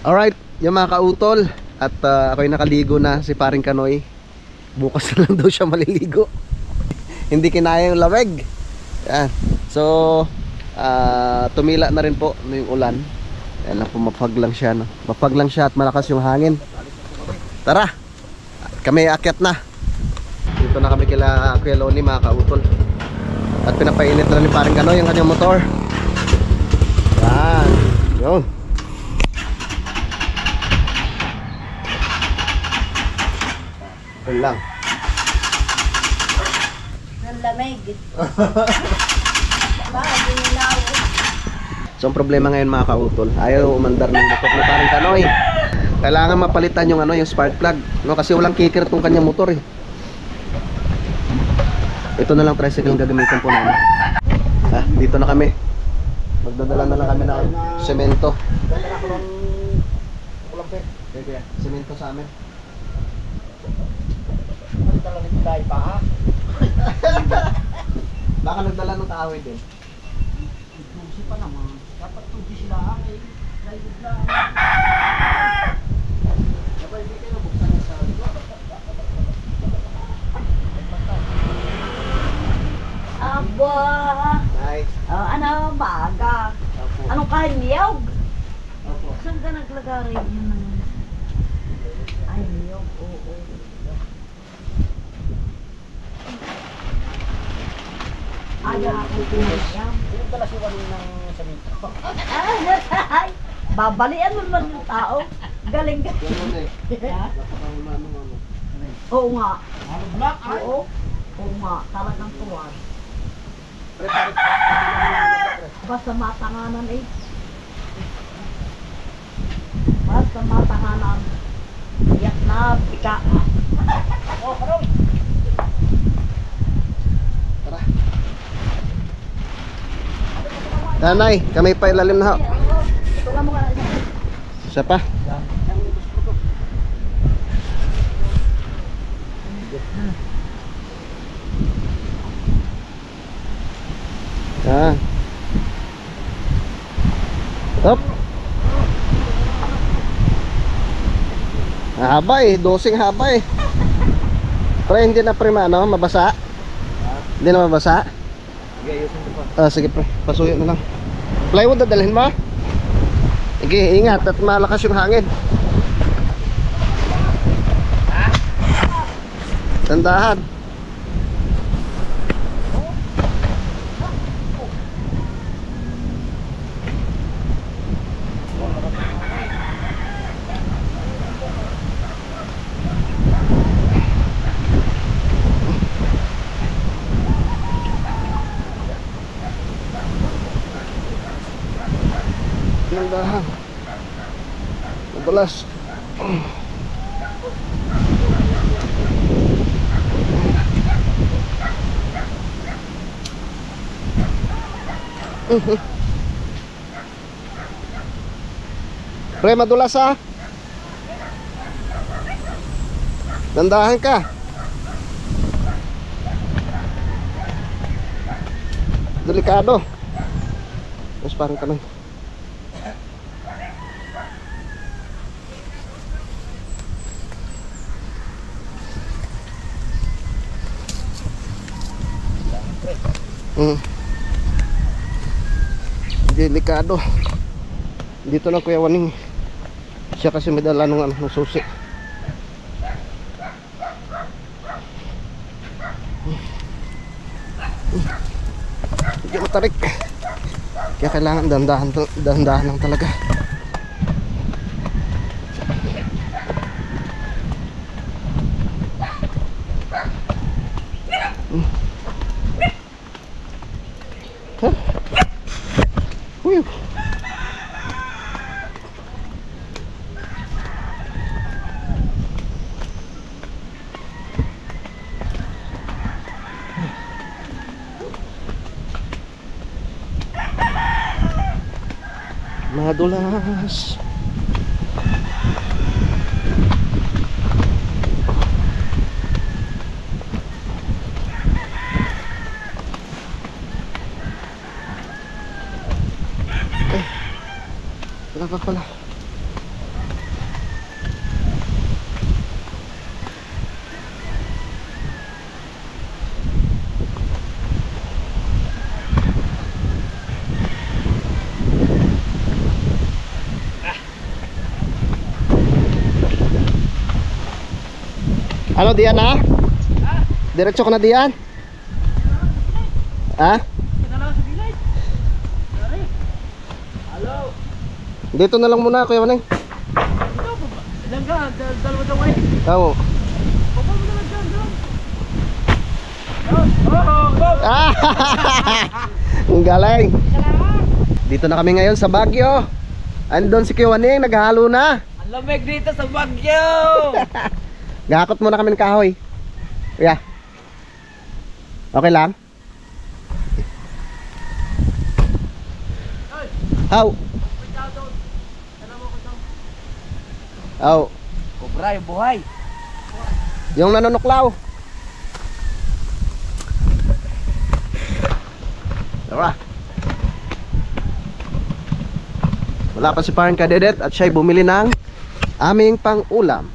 Alright, yung mga kautol. At ako'y nakaligo na, si Paring Kanoy. Bukas na lang daw siya maliligo. Hindi kinaya yung lamig. Yan. So tumila na rin po yung ulan. Yan lang po, mapag lang siya, no? Mapag lang siya at malakas yung hangin. Tara, kami akyat na. Dito na kami kila Kuya Loni, mga kautol. At pinapainit na ni Paring Kanoy yung kanyang motor. Yan. Yun. Yun lang. Ang lamig. So ang problema ngayon, mga kautol, ayaw umandar ng motor ni Paring Kanoy. Kailangan mapalitan yung yung spark plug, no? Kasi walang kicker tong kanyang motor eh. Ito na lang tricycle ang gagamitin po namin. Dito na kami. Magdadala na lang kami ng semento. Semento sa amin. Baka nagdala ng kahoy din. Tusi pa naman. Dapat tusi sila ay live lang. Dapat hindi kayo buksan ng sarili. Aba. Nice. Ano, baga. Anong kahanyog? Opo. Saan ka naglagay yun? Ay, niyog. Oo. Ayaw ako pinayam. Yung pala si Waling ng samito. Ay, babalian mo naman yung tao. Galing ka. Yan muna eh. Ha? Napaka-ano. Oo nga. Ano black? Oo. Oo nga. Talagang tuwan. Basta matanganan eh. Basta matanganan. Iyak na, pika. Oh, karoy! Tara. Nanay, kami pa ilalim na ho. Ito nga mo ka na. Isa pa. Up. Haba eh, dosing haba eh. Pero hindi na prima, no? Mabasa? Hindi na mabasa? Sige, ayusin ko pa. Sige pre, pasuyo na lang. Plywood na dalhin mo? Sige, ingat at malakas yung hangin. Tandahan. Tandahan. Madulas. Pre, madulas ha. Dandahan ka. Delikado. Mas parang kanon. Delikado. Dito lang Kuya Waning. Siya kasi may dala ng susi. Hindi matarik. Kaya kailangan dahan-dahan lang talaga. Whew. Madulas. Wala pa pala. Ano diyan ha? Diretso ka na diyan? Ha? Dito na lang muna Kuya Maneng. Ilan ka? Dalawa daw eh. Oo. Papa mo na lang dyan. Ah! Ang galing. Dito na kami ngayon sa Baguio. Andun si Kuya Maneng, naghahalo na. Ang lamig dito sa Baguio. Gahakot muna kami ng kahoy. Kuya. Okay lang? How? Oh, Cobra yung buhay. yung nanonoklaw. Tara. Wala pa si Parang Kadedet at siya'y bumili ng aming pang-ulam.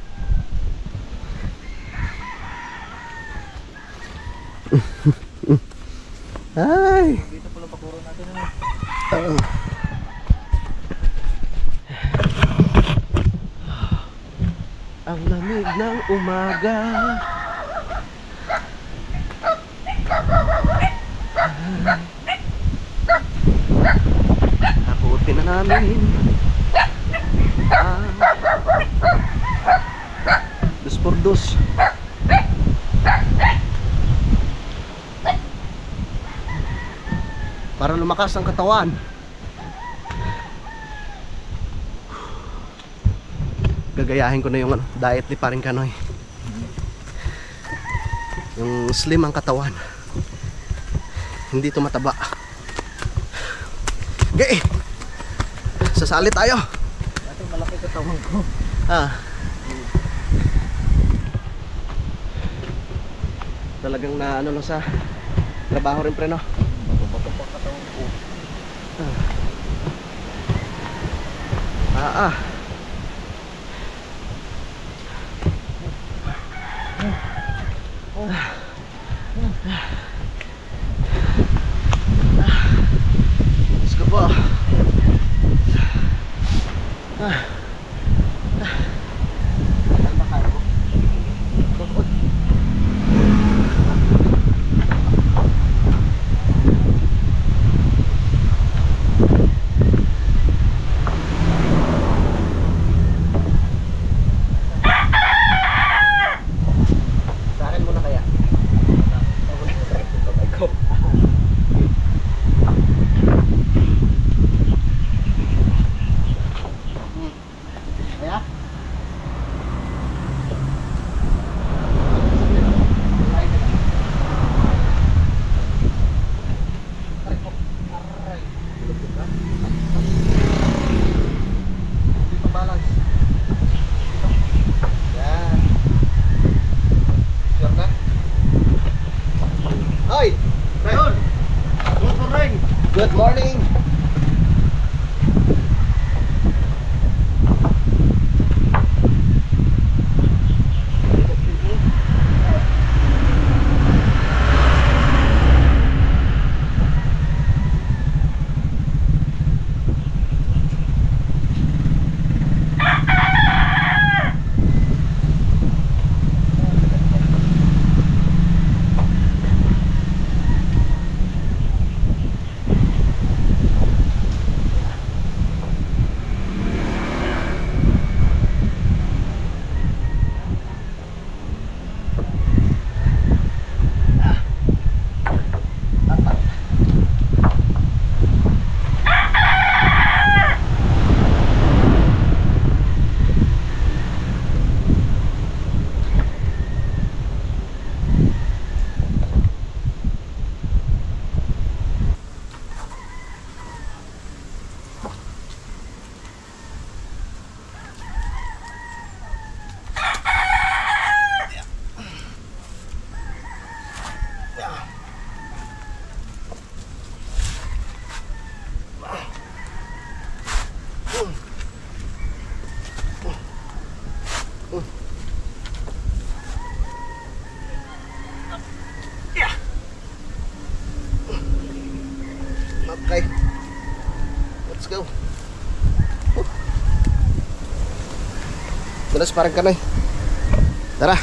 Ay. Dito pala pakuro natin ano. Ang lamig ng umaga. Hakutin na namin ang dos por dos. Para lumakas ang katawan. Gagayahin ko na yung diet ni Paring Kanoy. Yung slim ang katawan. Hindi tumataba. Okay. Sasali tayo. Ito malaki katawan ko. Talagang na ano lang sa trabaho rin pre no. Bato-bato pa katawan ko. Let's go po. Sa akin muna kaya. Kaya? Balance. Yan. Sure na? Hoy! Rayon! Good morning! Good morning! Okay. Let's go. Terus Parang Kanoy. Tara.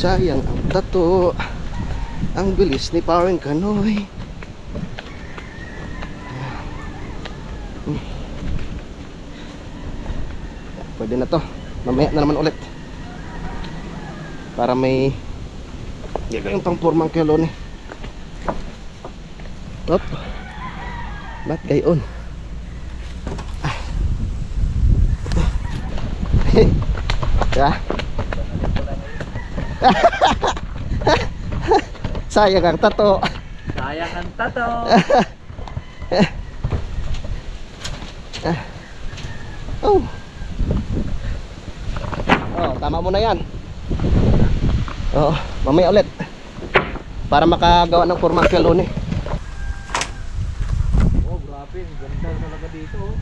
Sayang ang tato. Ang bilis ni Paring Kanoy. Pwede na to. Mamaya na naman ulit. Para may yung pang formang kilon eh. Op. Ba't gayon? Ya. Sayang ang tato. Sayang ang tato. Oh. Oh, tama mo na yan. Oh, mamaya ulit. Para makagawa ng formang kilon eh. Oh, grabe. Ganda talaga dito.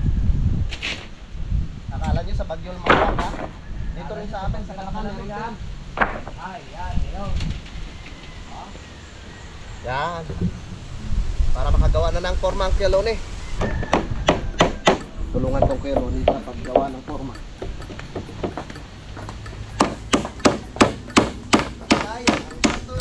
Akala nyo sa Baguio Lumawag ha? Dito rin sa atin, sa Kalakalan yan. Ay, yan. Yan. Para makagawa na ng forma ang kilon eh. Tulungan tong kilon sa paggawa ng forma. Sayang ang tato.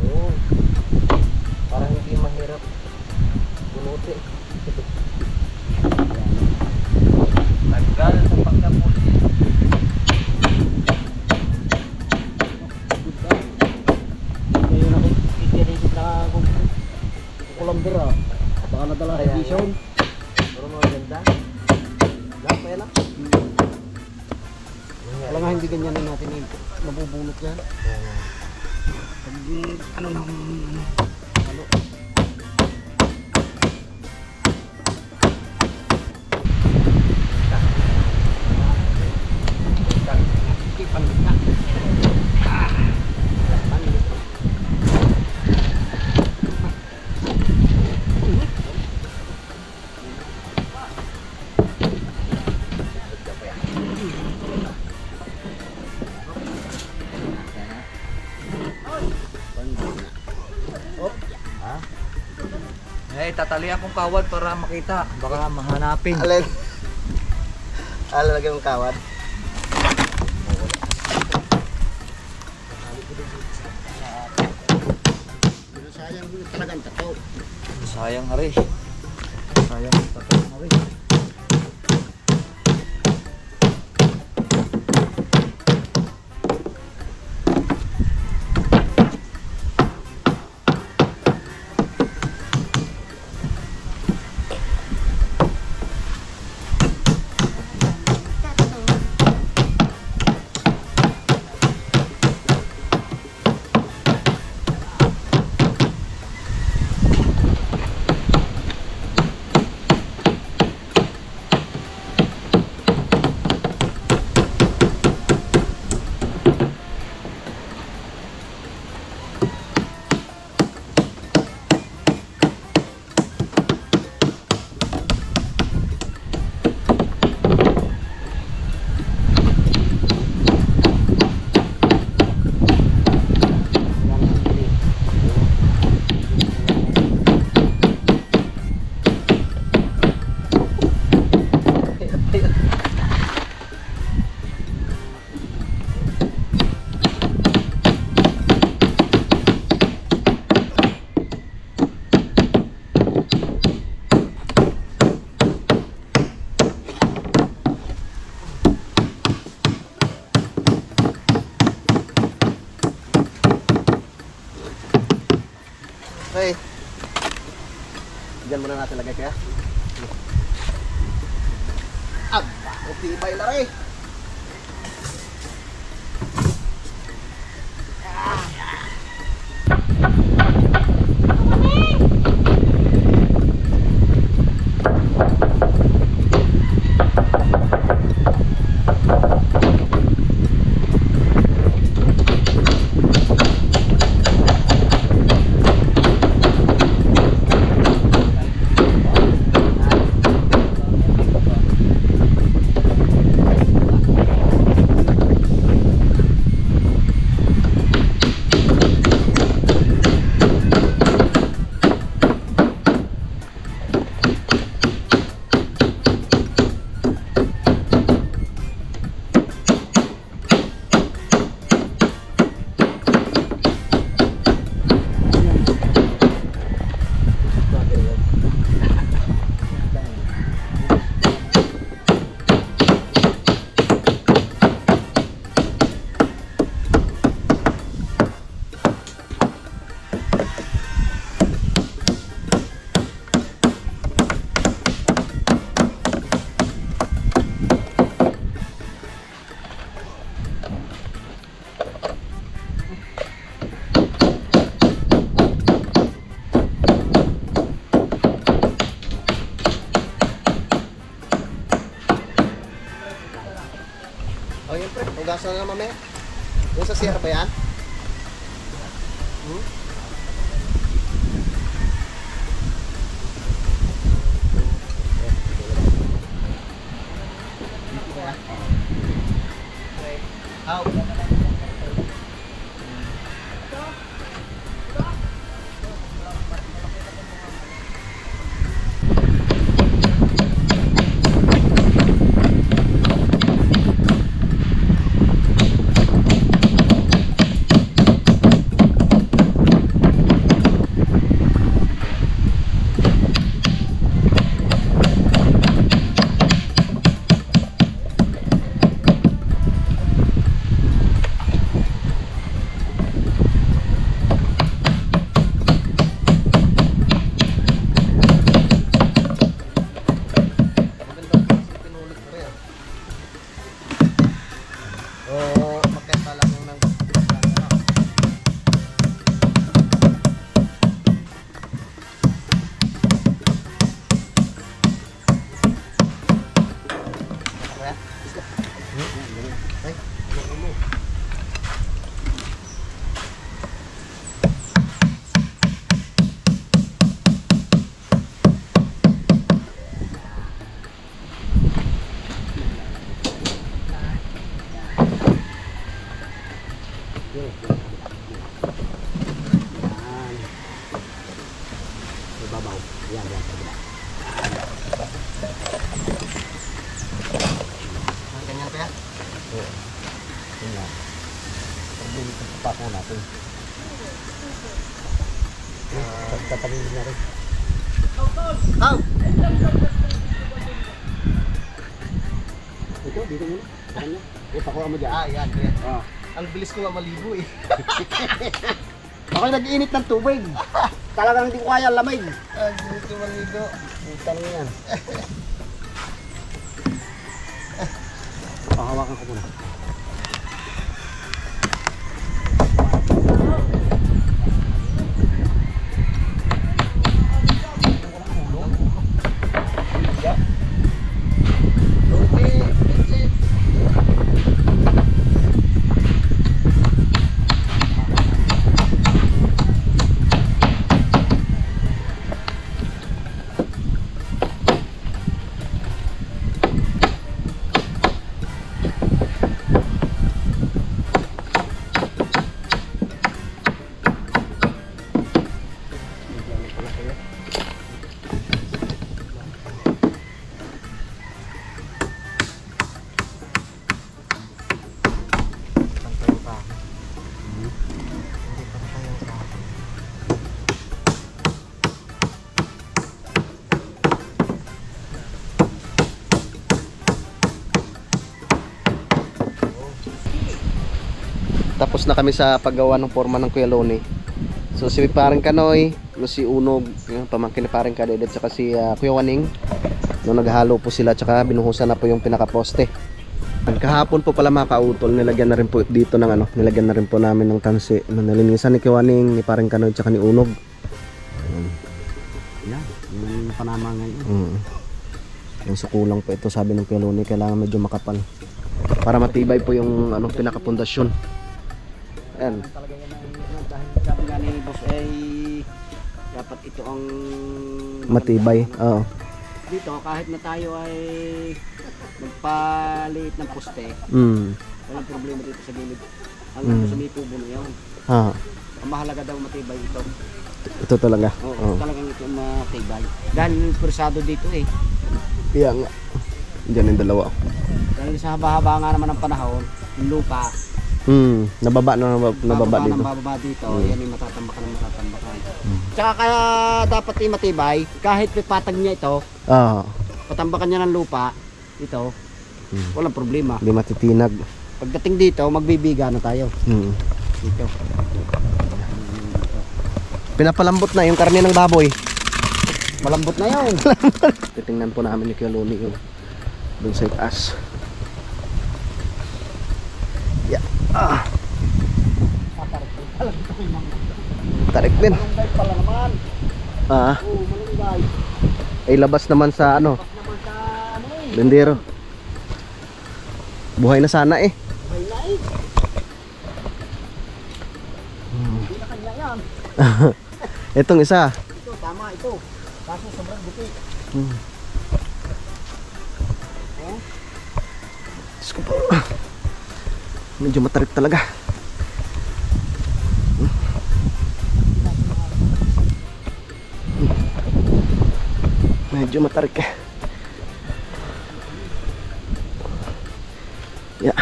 Yun. Para hindi mahirap bunutin. Tagal sa pagkapuli. Ngayon ako itinigit na kukulamber ah. Baka nadala Kaya revision. Pero maganda. Lahat pa yan ah. Wala nga hindi ganyan natin eh. Mabubunot yan. Pag ano lang ano. Eh, tatalian kong kawad para makita. Baka mahanapin. Alin? Lagyan mong kawad. Sayang talagang tato. Sayang hari. Sayang ang tato hari. Okay. Diyan muna natin lagay kaya. Aba, utibay na rin. O yun pre, hugasan na mamaya. Yung sa CR ba yan? Out. Babaw. Yan, yan. Ganyan kaya? Oo. Yan lang. Pagbulit ang papa natin. Tatangin na rin. Out! Ito, dito muna. Saan niya? Pakuha mo dyan. Ah, yan, yan. Ah. Ang bilis ko nga maligo eh. Ako'y nag-iinit ng tubig. Talagang hindi ko kaya lamig. Ang bilis ko maligo. Puta na yan. Pahawakan ko muna. Tapos na kami sa paggawa ng forma ng Kuya Loni. So si Paring Kanoy, si Unog, yung pamangkin ni Paring Kaded, at saka si Kuya Waning. No, naghalo po sila, tsaka binuhusan na po yung pinakaposte. Kahapon po pala mga kautol, nilagyan na rin po dito ng nilagyan na rin po namin ng tansi. Nalinisan ni Kuya Waning, ni Paring Kanoy, tsaka ni Unog. Yan, yung panama ngayon. Yung sukulang po ito, sabi ng Kuya Loni, kailangan medyo makapal para matibay po yung pinakapundasyon. Ayan. Talaga yan dahil sabi nga ni boss ay dapat ito ang Matibay. Oo. dito kahit na tayo ay magpaliit ng poste, walang problema dito sa gilid. Ang sumipubo na yun. Ang mahalaga daw matibay ito. Ito talaga. Oo, talagang ito matibay. Dahil pursado dito eh. Kaya nga. Diyan yung dalawa. Dahil sa haba-haba nga naman ng panahon, yung lupa, Nababa dito. Nababa dito, yan yung matatambakan ng matatambakan. Tsaka kaya dapat yung matibay, kahit patag niya ito, patambakan niya ng lupa, ito, walang problema. Hindi matitinag. Pagdating dito, magbibiga na tayo. Dito. Pinapalambot na yung karne ng baboy. Malambot na yun. Titingnan po namin ni Kuya Loni yung dun sa itaas. Yeah. Tarik din. Malunggay pala naman. Oo, malunggay. Ay labas naman sa Naman sa ano eh. bendero. Buhay na sana eh. May laig. Hindi na kanya yan. Itong isa. Ito, tama ito. Kaso sobrang buti. Diyos ko po. Medyo matarik talaga. Medyo matarik eh. Yeah.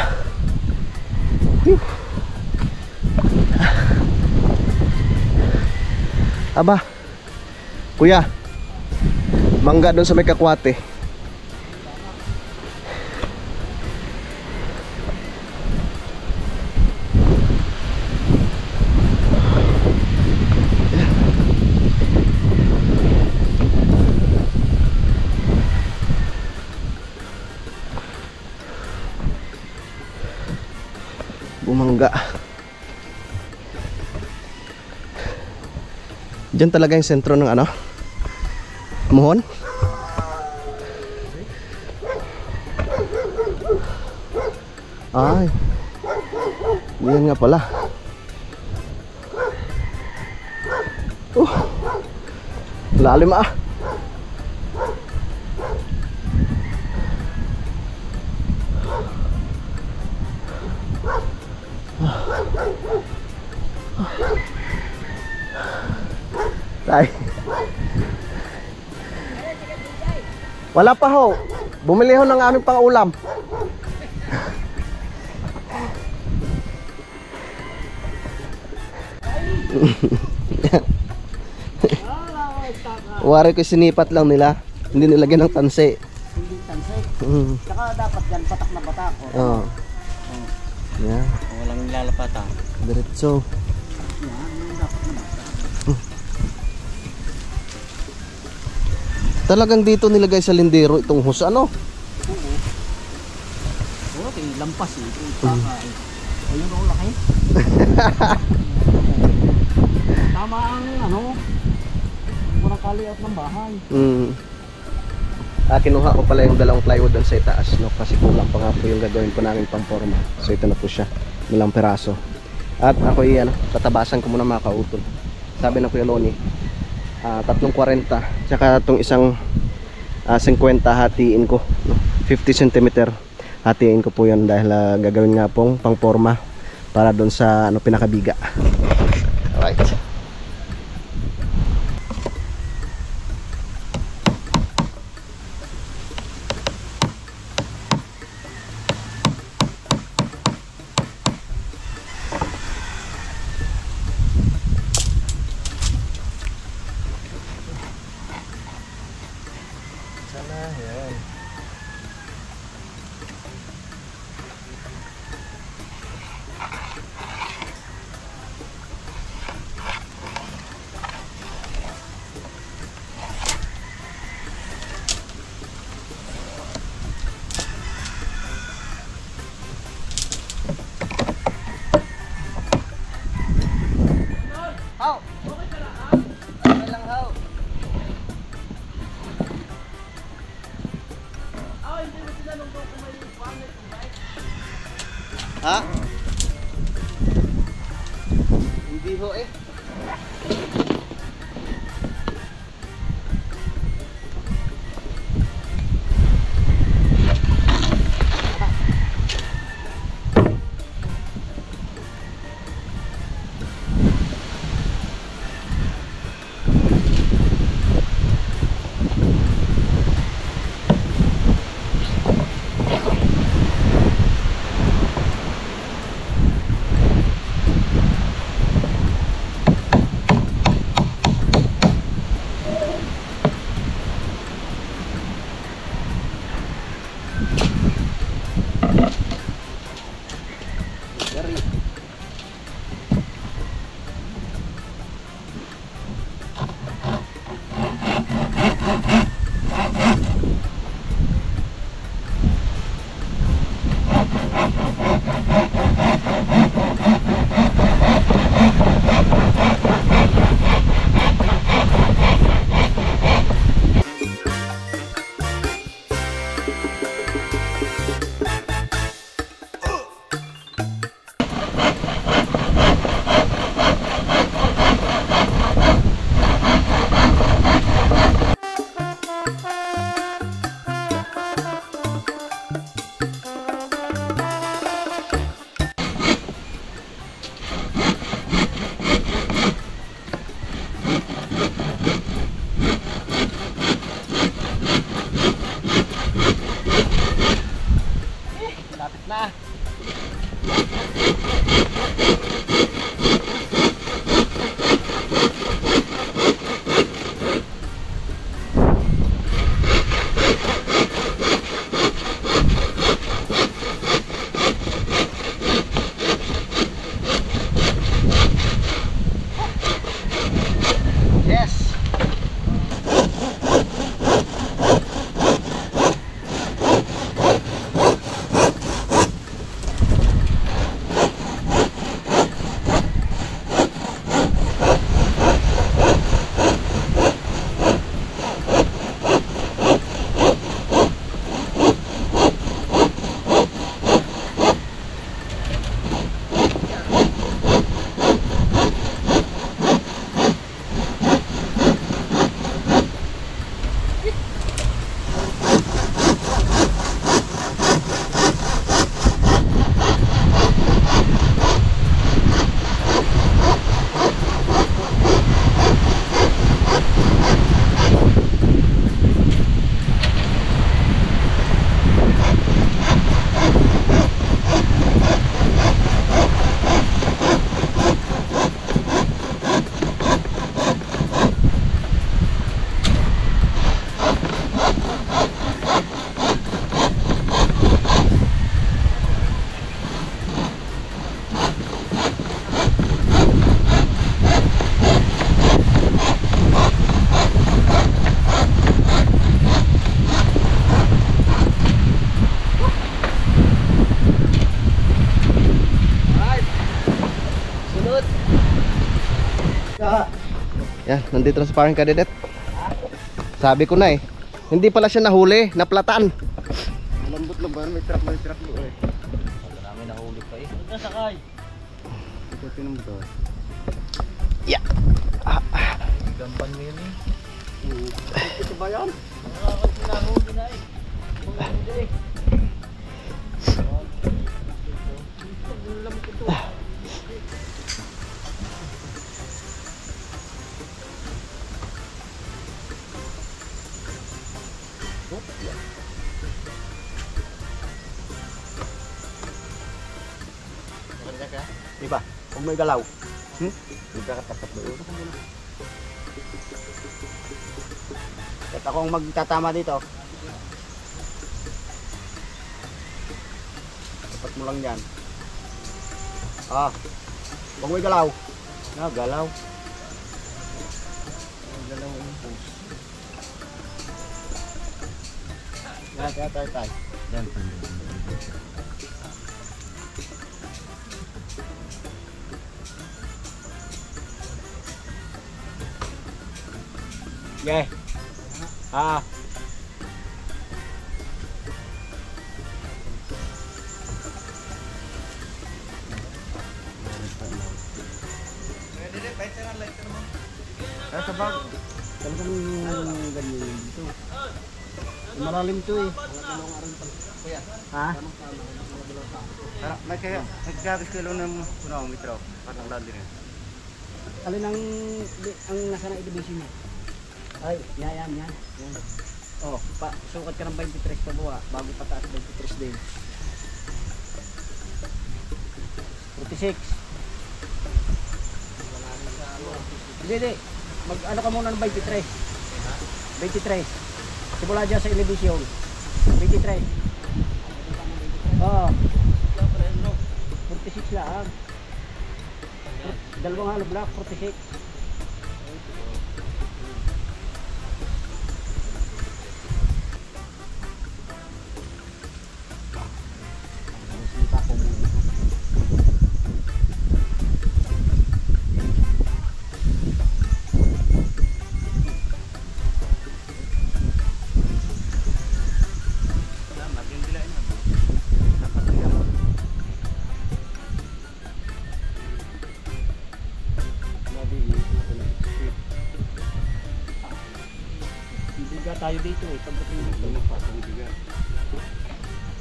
Whew. Aba, kuya, mangga doon sa may kakwate. Bumangga. Diyan talaga yung sentro ng ano? Muhon? Ay. Yan nga pala. Lalim ah. Tay. Wala pa ho. Bumili ho ng aming pang-ulam. Wari ko sinipat lang nila. Hindi nilagyan ng tanse. Hindi tansay. Saka dapat yan, patak na batak. Oo. Yan. Walang nilalapatan. Diretso. Talagang dito nilagay sa lindero itong hose, ano? Oo, kay lampas eh. Ayun ang laki. Tama ang ano, murang kaliat ng bahay. Kinuha ko pala yung dalawang plywood doon sa itaas, no? Kasi kulang pa nga po yung gagawin po namin pang forma. So ito na po siya, ilang piraso. At ako ano, tatabasan ko muna mga kautol. Sabi na Kuya Loni, 3.40, tsaka itong isang 50 hatiin ko, no? 50 cm hatiin ko po yan dahil gagawin nga pong pang forma para doon sa ano, pinakabiga. Alright. Ha? Hindi ho eh. Na. Yes. Yan, nandito na sa parang kadedet. Sabi ko na eh. Hindi pala siya nahuli, naplatan. Malambot lang ba? May truck mo eh. Marami nahuli pa eh. Nasakay. Ito tinong to. Yeah. Gampan mo yun eh. Ito ba yan? Nahuli na eh. Nahuli eh. Diba? Huwag may galaw. Hindi ka katapat doon. Kahit ako ang magtatama dito. Tapat mo lang yan. Huwag may galaw. Galaw. Galaw ang post. Yan, tayo. Yan. Yeah. Sa bag. Talagang ganyan dito. Malalim to eh. Ha? May kaya nagkabis kilo ng metro. Parang lalo rin. Alin ang nasa na i-division niya? Ay, yan. Oh, sukat ka ng 23 pa buwa bago pataas 23 din. 46. Hindi. Mag-ano ka muna ng 23. 23. Simula dyan sa elevation. 23. Oh. 46 lang. Dalawang halo block, 46. Tayo dito eh, pagdating dito magpasang bigat.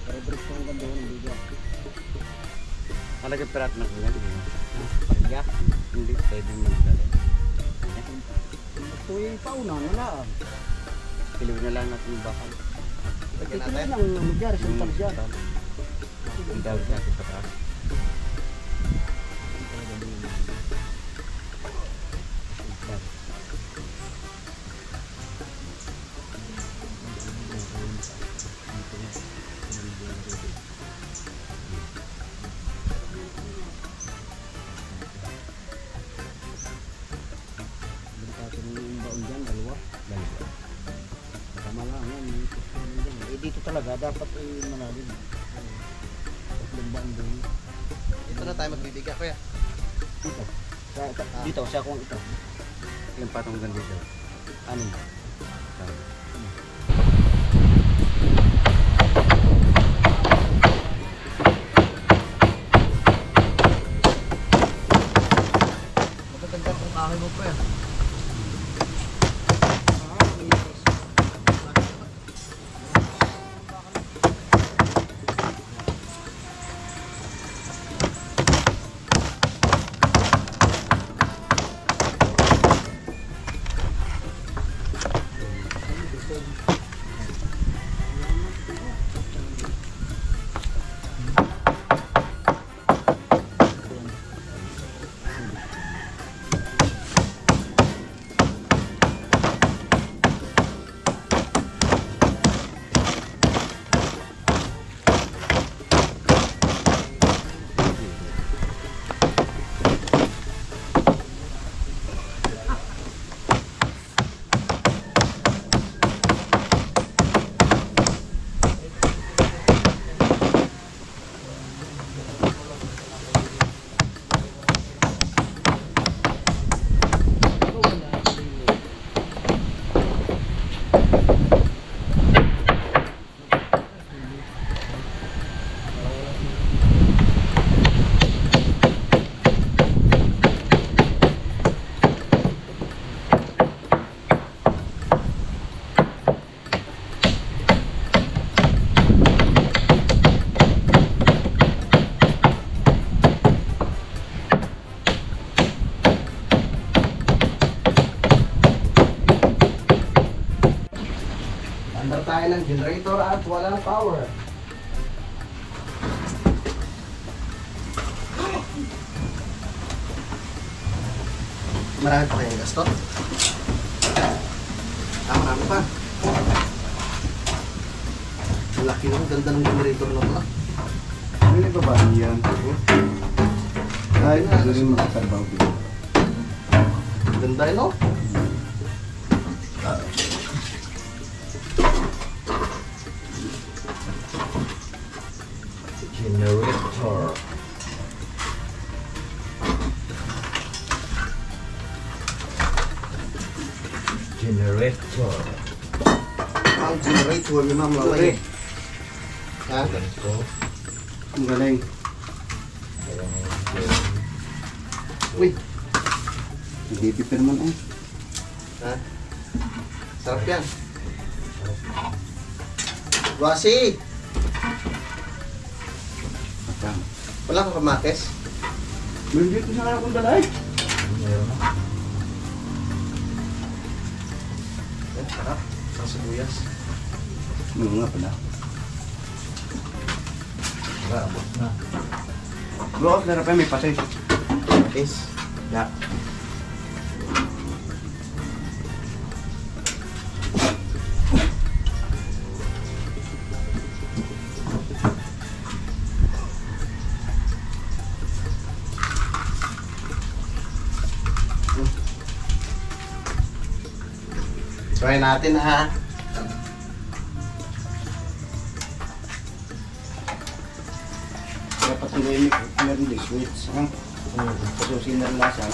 Para break ko ang ganda ng bigat. Talagang perat na ko yan. Bigat? Hindi, pwede mo magdalhin. Ito yung pauna, wala. Piliw na lang natin yung bakal. Ito lang ang nagyari sa tal dyan. Ang tawag sa akin sa taas. Dito talaga dapat malalim. Lumbaan din. Dito na tayo magbibigay, kuya. Dito. Dito sa kung ito. Yung patong dito. Ano? Magaganda kung kahoy mo, kuya. Andar tayo ng generator at walang power. Marami pa kayong gasto? Marami pa. Laki ng ganda ng generator na pala. Ano ba ba yan? Ay, ito rin makatarbaw dito. Ganda yun, no? Generator. Generator. Ang generator ni Ma'am Laway. Ha? Ang galing. Uy. Hindi pipir mo na. Ha? Sarap yan. Wasi! Wala kang kamates? Meron dito sa akong dalay. Sarap. Sarap sibuyas. Oo nga pala. Sarap na. Bro, meron pa may pasay. Is. Ya. Try natin ha. Dapat ang gawin meron din sweets. Pasusin na rin lasa.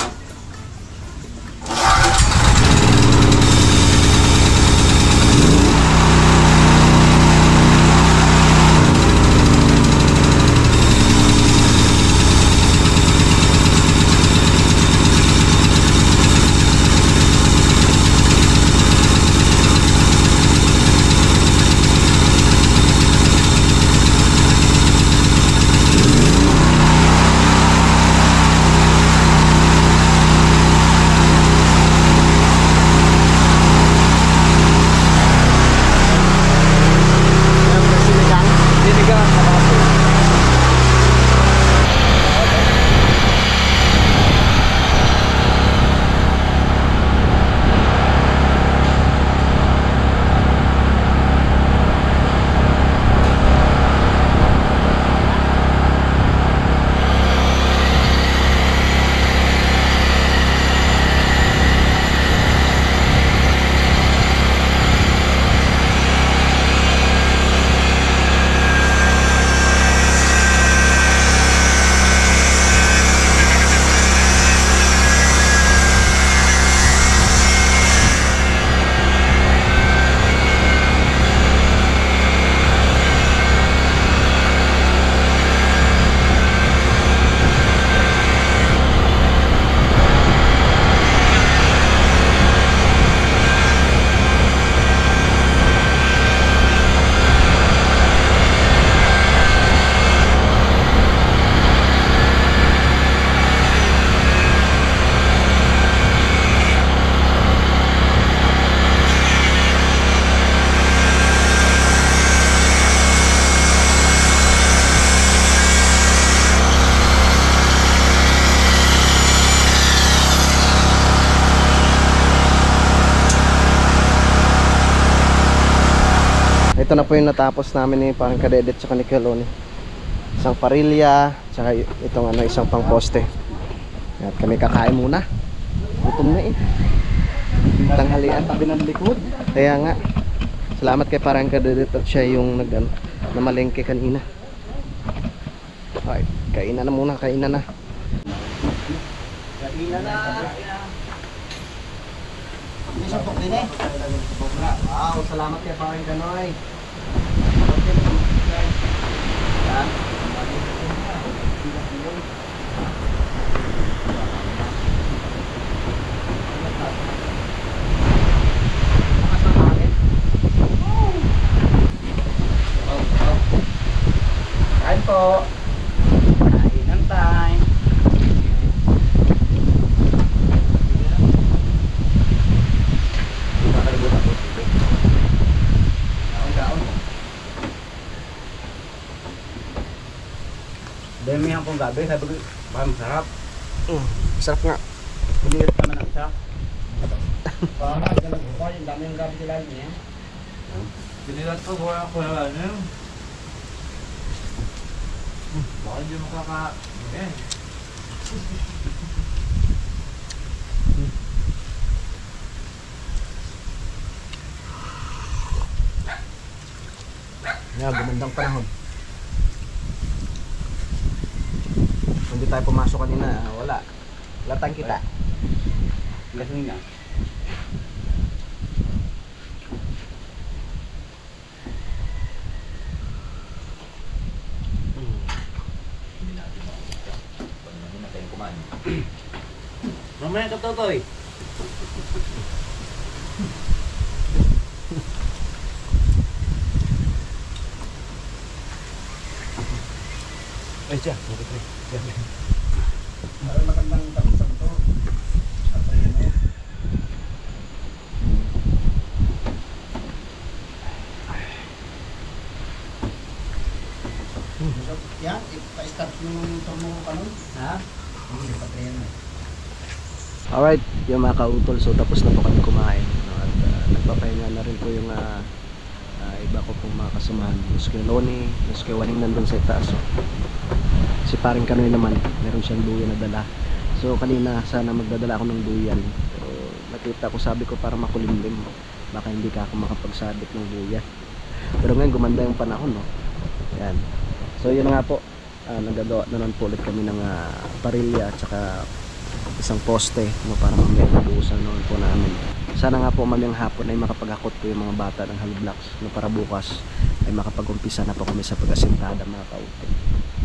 Ito na po yung natapos namin ni parang kadedet sa ni Kaloni. Isang parilya, tsaka itong isang pang poste. At kami kakain muna. Gutom na eh. Tanghalian. Tabi ng likod. Kaya nga. Salamat kay parang kadedet at siya yung namalengke kanina. Okay, kainan na muna, kainan na. Kainan na. Hindi siya din eh. Wow, salamat kay parang Kanoy. Yan. Kain po. Kainan time. Dami ang kong gabi, sabi ko, baka masarap. Sarap nga. Bumilit naman ang isa. Parang ganun ko, yung dami ang gabi sila niya. Binilat ko, buwan ako na ano. Baka hindi makaka... Eh. Yan, gumandang panahon. Hindi tayo pumasok kanina, wala. Wala tayong kita. Lasing na. Mamaya ka Totoy. Ay, siya. Okay. Parang magandang tapos to. At ayan eh. Yan, ipa-start yung turno ka nun. Ha? Hindi, patrayan na. Alright, yung mga kautol, so tapos na po kami kumain. No? At nagpapahinga na rin po yung iba ko pong mga kasamahan. Yung kay Loni, yung kay Waning nandun sa itaas. So, si paring Kanoy naman, meron siyang duyan na dala. So kanina sana magdadala ako ng duyan. Pero nakita ko, sabi ko para makulimlim. Baka hindi ka ako makapagsabit ng duyan. Pero ngayon gumanda yung panahon, no? Yan. So yun nga po, nagagawa na lang po ulit kami ng parilya at saka isang poste, no, para mamaya mabuusan noon po namin. Sana nga po mamayang hapon ay makapag-akot po yung mga bata ng Hollow Blocks, no, para bukas ay makapag-umpisa na po kami sa pag-asintada mga kautol.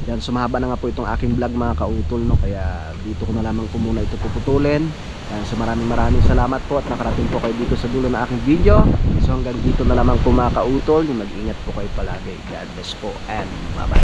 Yan, sumahaba na nga po itong aking vlog mga kautol, no, kaya dito ko na lamang po muna ito puputulin. Yan, so maraming salamat po at nakarating po kayo dito sa dulo ng aking video. So hanggang dito na lamang po mga kautol, mag-ingat po kayo palagi. God bless po and bye bye.